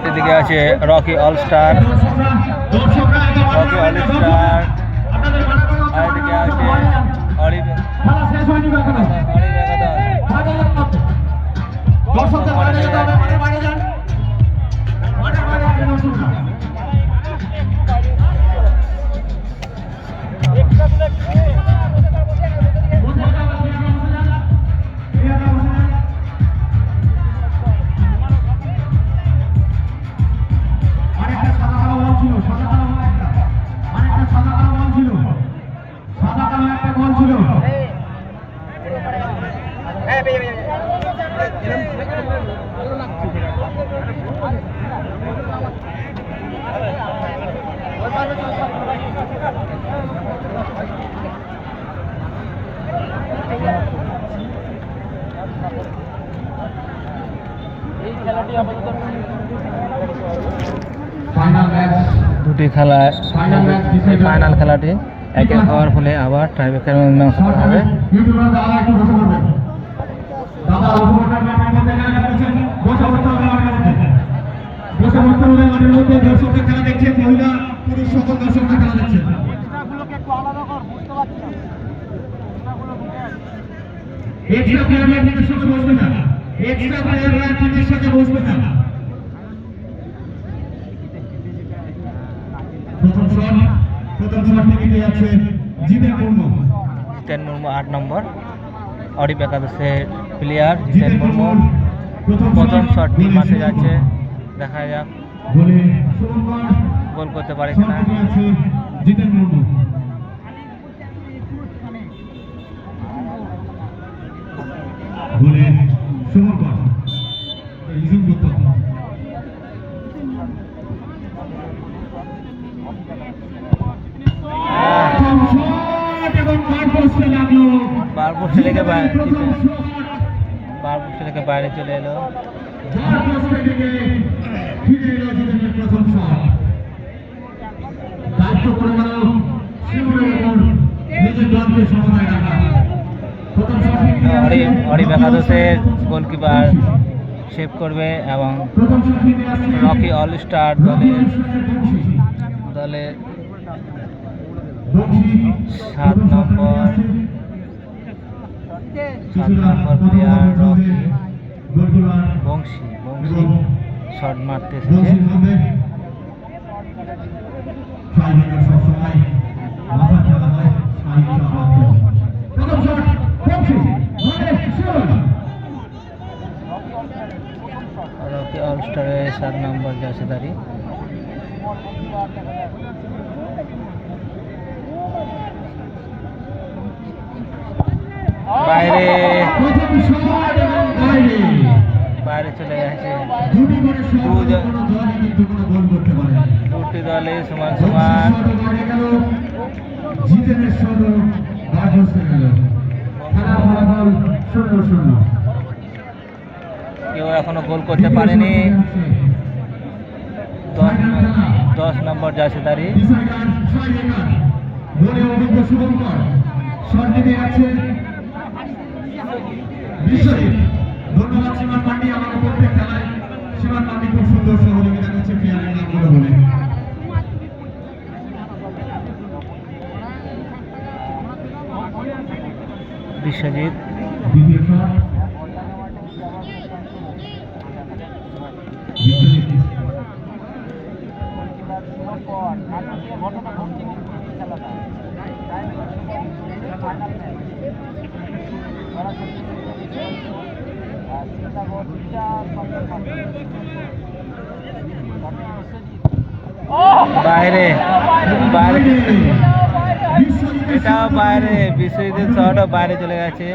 এদিকে আছে Rocky all star, আর এদিকে আছে অলিভ দুটি খেলা, ফাইনাল খেলাটি একে হওয়ার ফলে আবার টাইব্রেকার মীমাংসা করা হবে। জিতেন মুর্মু 8 নম্বর, অডিপ একাদশের প্লেয়ার জিতেন মুর্মু প্রথম শটটি মাঠে যাচ্ছে, দেখা যাক গোল করতে পারে কিনা। জিতেন মুর্মু বারপোস্টে লেগে বাইরে চলে এলো। অডিপ একাদশের গোলকিপার সেভ করবে এবং রকি অলস্টার দলের 7 নম্বর প্লেয়ার রকি বংশী শট মারতে এসেছে। রকি অলস্টারের 7 নম্বর জার্সিধারী। বাইরে চলে গেছে। দুটি দলে সমান সমান। কেউ এখনো গোল করতে পারেনি। 10 নম্বর জার্সিধারী। ধন্যবাদ সীমান পান্ডি, আমাকে প্রত্যেক খেলায় সীমান পান্ডি খুব সুন্দর সহযোগিতা করছে প্লেয়ারের নামগুলো বলে। বিশ্বজিৎ দ্বিতীয় শট, বাইরে এটাও বাইরে, বিশ্বজিতের শটও বাইরে চলে গেছে।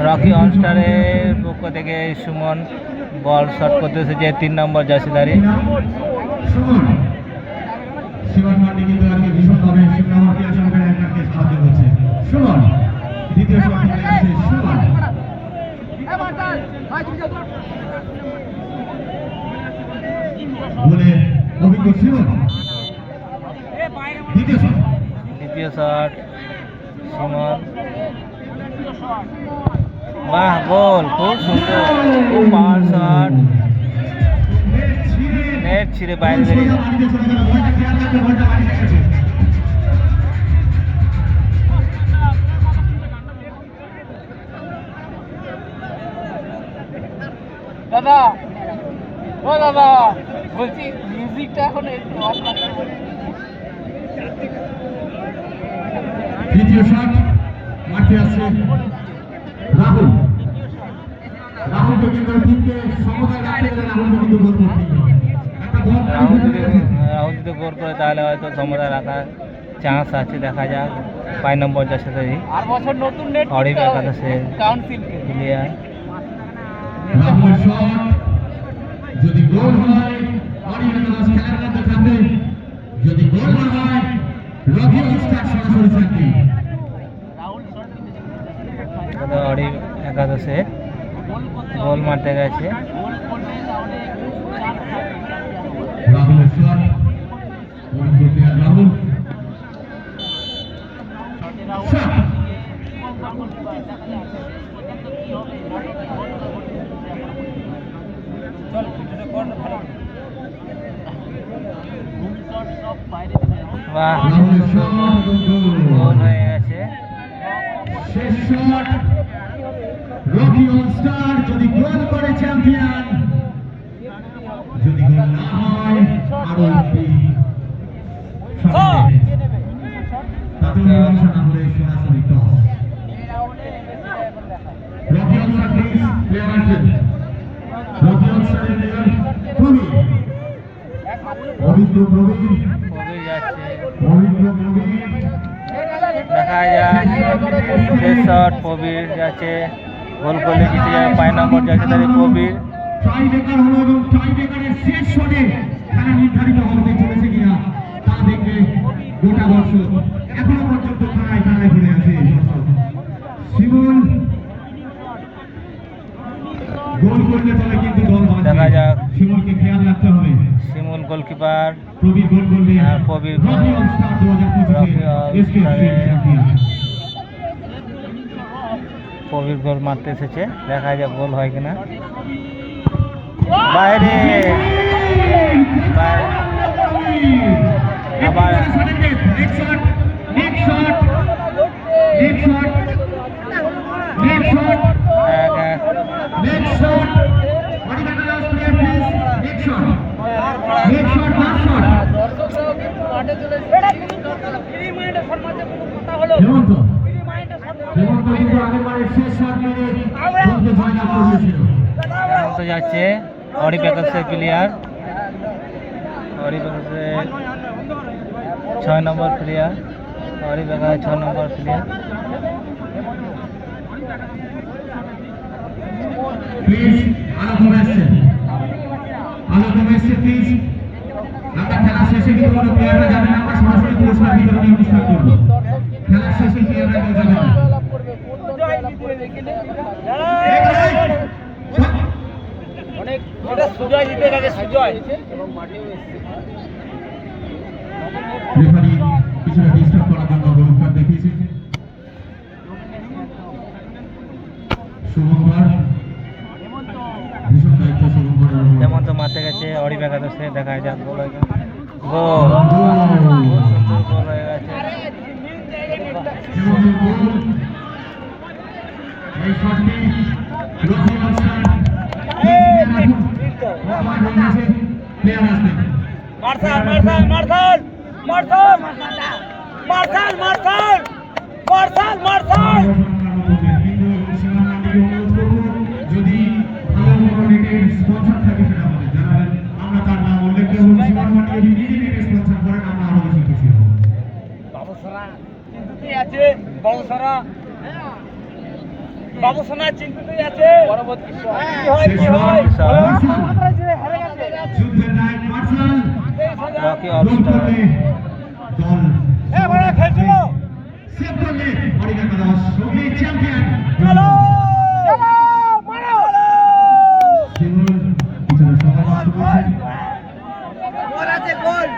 রকি অলস্টারের পক্ষ থেকে সুমন বল শট করতে এসেছে 3 নম্বর জার্সিধারী। দ্বিতীয় শট সিমন, বাহ গোল, খুব সুন্দর, খুব পাওয়ার শট, নেট ছিঁড়ে বাইরে বেরিয়ে গেল। দাদা, ও দাদা, বলছি মিউজিকটা এখন একটু অফ রাখতে বলি। দ্বিতীয় শট মাঠে আছে রাহুল। রাহুলকে কিন্তু টিমকে সমতায় রাখতে গেলে রাহুলকে কিন্তু গোল করতে হবে। একটা বল রাহুল যদি গোল করে তাহলে হয়তো সমতা রাখার চান্স আছে, দেখা যাক। 5 নম্বর যাচ্ছে তৈরি আর বছর নতুন নেট অরিব একাদশে কাউন্সিলকে প্লেয়ার। রাহুলের শট যদি গোল হয় অরিয়ন্টাস খেলার মধ্যে থাকবে, যদি গোল না হয় রবি স্টার সরাসরি থাকবে। অরিব একাদশে গোল মারতে গেছে। রাহুলের শট, অভিজ্ঞ প্লেয়ার রাহুল। শট বাহ, রাহুলের শট গোল হয়ে গেছে। শেষ শট রবি স্টার যদি গোল করে চ্যাম্পিয়ন, যদি গোল না হয় আরো একটি তাতে অংশ না হলে সরাসরি টস। রবি স্টার প্লিজ প্লেয়ার আসবেন। রবি স্টারের প্লেয়ার প্রবীণ, অভিজ্ঞ প্রবীণ, প্রবীর যাচ্ছে, অভিজ্ঞ প্রবীণ। দেখা যাক। শেষ শট প্রবীর যাচ্ছে, গোল করলে জিতে যাবে। 5 নম্বর যাচ্ছে তাদের প্রবীর। টাই ব্রেকার হলো এবং টাই ব্রেকারের শেষ শটে খেলা নির্ধারিত হতে চলেছে কিনা তা দেখবে গোটা দর্শক। এখনো পর্যন্ত খেলায় ঘুরে আছে দর্শক। শিমুল গোল করলে তবে কিন্তু দল বাঁচবে। দেখা যাক। শিমুলকে খেয়াল রাখতে হবে। শিমুল গোলকিপার, প্রবীর গোল করলে আর প্রবীর গোল। রবি অল স্টার 2025 রবি অল এসকে স্টারে- চ্যাম্পিয়ন। প্রবীর গোল মারতে এসেছে, দেখা যাক গোল হয় কিনা। বাইরে বাইরে। আবার next shot, next shot, next shot, next shot, এক। next shot. What is the last player, please? Next shot. Next shot, last shot. দর্শকরাও কিন্তু মাঠে চলে এসেছে। ফ্রি মাইন্ডে সম্মানে কোনো কথা হলো হেমন্ত ফ্রি মাইন্ডে সম্মান হেমন্ত কিন্তু আগেরবারের শেষ শট মেরে দলকে জয়লাভ করিয়েছিল। হেমন্ত যাচ্ছে, অরিব একাদশের প্লেয়ার। অরিব একাদশের 6 নম্বর প্লেয়ার। অরিব একাদশের 6 নম্বর প্লেয়ার। প্লিজ আলোকম এসছে, আলোকম এসছে প্লিজ। আমরা খেলা শেষে কিন্তু কোনো প্লেয়াররা যাবে না, আমরা সরাসরি পুরস্কার বিতরণী অনুষ্ঠান করবো। খেলা শেষে প্লেয়াররা কেউ যাবে না। লাভ করবে কোন দল লাভ করবে এখানে অনেক এটা সুজয় জিতে গেছে সুজয় এবং মাঠেও এসেছে রেফারি কিছুটা ডিস্টার্ব করার জন্য গোলকিপার দেখিয়েছে। শুভঙ্কর ভীষণ দায়িত্ব শুভঙ্করের উপর। হেমন্ত মারতে গেছে অরিব একাদশে, দেখা যাক গোল হয় কিনা। গোল, খুব সুন্দর গোল হয়ে গেছে। হেমন্তের গোল। এই শটটি রবি মাস্টার প্লেয়ার আসুন। ওভার হয়ে গেছে, প্লেয়ার আসবেন। Marshall Marshall Marshall Marshall Marshall Marshall Marshall Marshall কিন্তু সীমান মান্ডিকে অনুরোধ করবো, যদি ভালো কোনো নেটের স্পন্সর থাকে সেটা আমাদের জানাবেন। আমরা তার নাম উল্লেখ করবো। সীমান মান্ডি যদি নিজে নেটে স্পন্সর করেন আমরা আরো বেশি খুশি হব। বাবুসোনা চিন্তুতেই আছে বাবুসোনা বাবুসোনা চিন্তুতেই আছে পরবর্তী কি হয় কি হয় হেরে গেছে যুদ্ধের নায়ক মার্শাল রকি অল গোল স্টার। করলে দল ভাড়া খেলছিল সেভ করলে অরিব একাদশ রবি চ্যাম্পিয়ন। চলো চলো মারো শিমুল কিছুটা সময় নষ্ট করছেন। গোল আছে গোল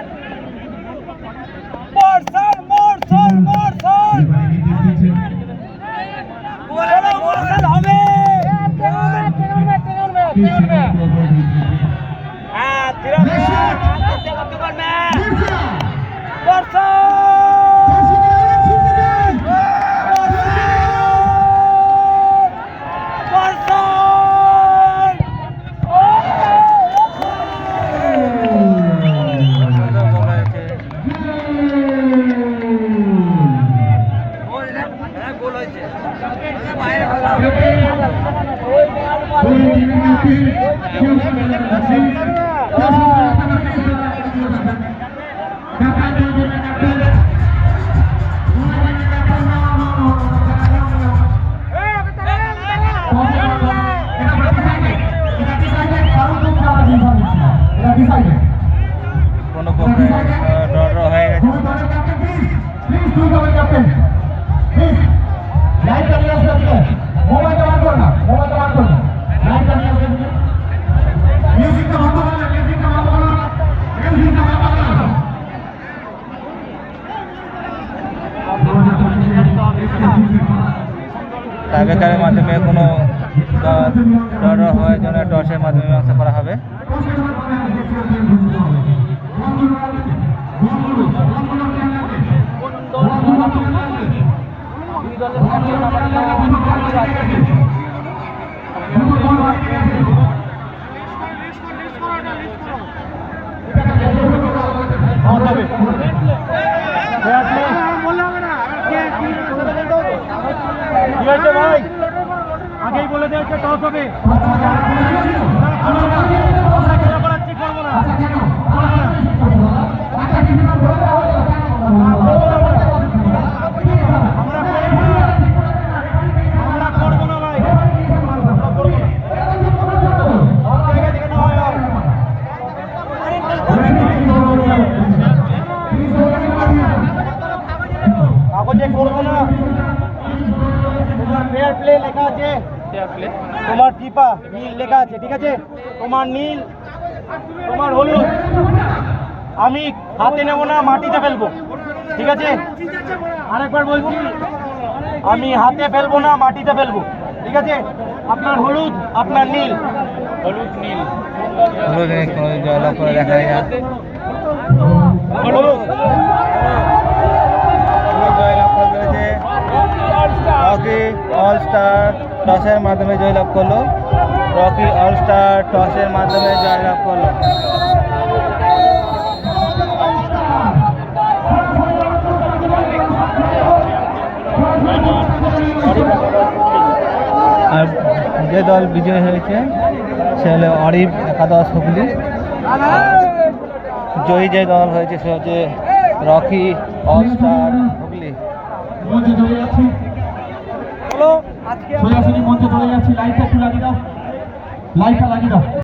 টাইব্রেকারের মাধ্যমে কোনো ডর হওয়ার জন্য টসের মাধ্যমে মীমাংসা করা হবে। ঠিক আছে ভাই, আগেই বলে দেওয়া হচ্ছে টস হবে। করবো না, আমরা করবো না ভাই, আমরা করবো না। কাগজে করবো না। তোমার ফেয়ার প্লে লেখা আছে, তোমার ফিফা নীল লেখা আছে, ঠিক আছে? তোমার নীল, তোমার হলুদ। আমি হাতে নেব না, মাটিতে ফেলবো, ঠিক আছে? আরেকবার বলছি, আমি হাতে ফেলবো না, মাটিতে ফেলবো, ঠিক আছে? আপনার হলুদ, আপনার নীল। হলুদ নীল, হলুদ কোনো জয়লাভ করে দেখা যায়। হলুদ জয়লাভ করেছে রকি অল স্টার টসের মাধ্যমে জয়লাভ করলো। রকি অল স্টার টসের মাধ্যমে জয়লাভ করলো। আর যে দল বিজয়ী হয়েছে সে হলো অরিব একাদশ হুগলি। জয়ী যে দল হয়েছে সে হচ্ছে রকি অল স্টার হুগলি। মঞ্চে চলে যাচ্ছি, হলো আজকে সোজাসুজি মঞ্চে চলে যাচ্ছি। লাইটটা একটু লাগিয়ে দাও, লাইটটা লাগিয়ে দাও।